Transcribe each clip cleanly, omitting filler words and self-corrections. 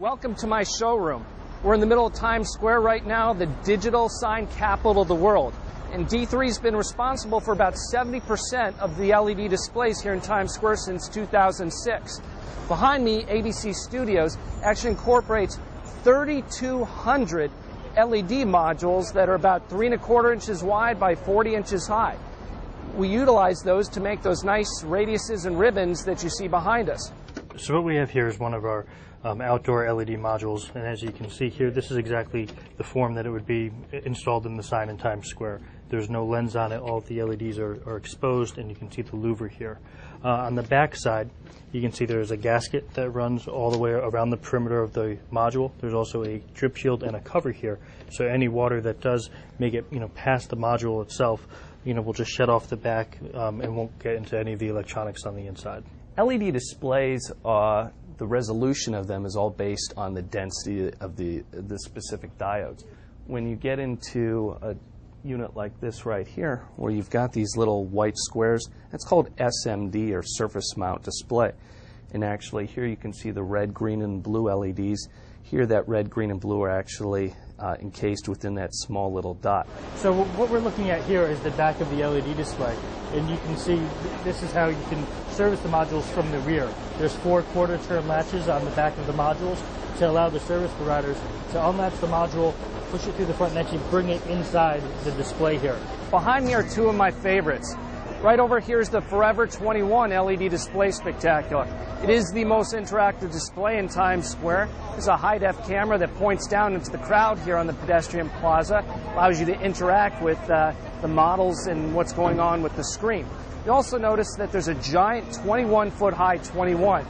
Welcome to my showroom. We're in the middle of Times Square right now, the digital sign capital of the world. And D3's been responsible for about 70% of the LED displays here in Times Square since 2006. Behind me, ABC Studios actually incorporates 3,200 LED modules that are about 3¼ inches wide by 40 inches high. We utilize those to make those nice radiuses and ribbons that you see behind us. So what we have here is one of our outdoor LED modules, and as you can see here, this is exactly the form that it would be installed in the sign in Times Square. There's no lens on it, all of the LEDs are exposed, and you can see the louver here. On the back side, you can see there's a gasket that runs all the way around the perimeter of the module. There's also a drip shield and a cover here, so any water that does make it past the module itself will just shed off the back and won't get into any of the electronics on the inside. LED displays, the resolution of them is all based on the density of the specific diodes. When you get into a unit like this right here, where you've got these little white squares, that's called SMD, or surface mount display. And actually here you can see the red, green, and blue LEDs. Here that red, green, and blue are actually encased within that small little dot. So what we're looking at here is the back of the LED display, and you can see this is how you can service the modules from the rear. There's 4 quarter-turn latches on the back of the modules to allow the service providers to unlatch the module, push it through the front, and actually bring it inside the display here. Behind me are 2 of my favorites. Right over here is the Forever 21 LED display spectacular. It is the most interactive display in Times Square. There's a high-def camera that points down into the crowd here on the pedestrian plaza, allows you to interact with the models and what's going on with the screen. You also notice that there's a giant 21-foot high 21.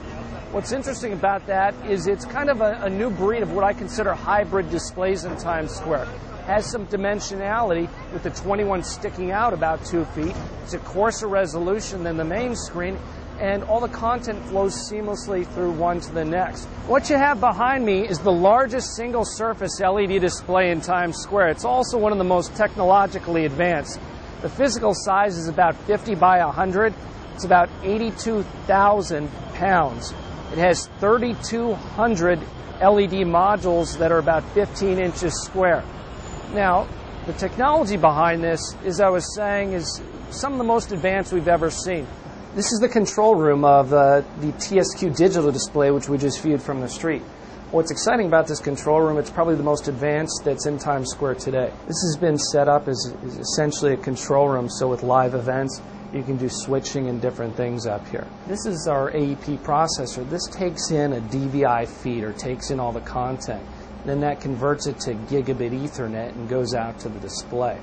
What's interesting about that is it's kind of a new breed of what I consider hybrid displays in Times Square. Has some dimensionality with the 21 sticking out about 2 feet. It's a coarser resolution than the main screen, and all the content flows seamlessly through one to the next. What you have behind me is the largest single surface LED display in Times Square. It's also one of the most technologically advanced. The physical size is about 50 by 100. It's about 82,000 pounds. It has 3,200 LED modules that are about 15 inches square. Now, the technology behind this, as I was saying, is some of the most advanced we've ever seen. This is the control room of the TSQ digital display, which we just viewed from the street. What's exciting about this control room, it's probably the most advanced that's in Times Square today. This has been set up as essentially a control room, so with live events, you can do switching and different things up here. This is our AEP processor. This takes in a DVI feed, or takes in all the content. Then that converts it to gigabit Ethernet and goes out to the display.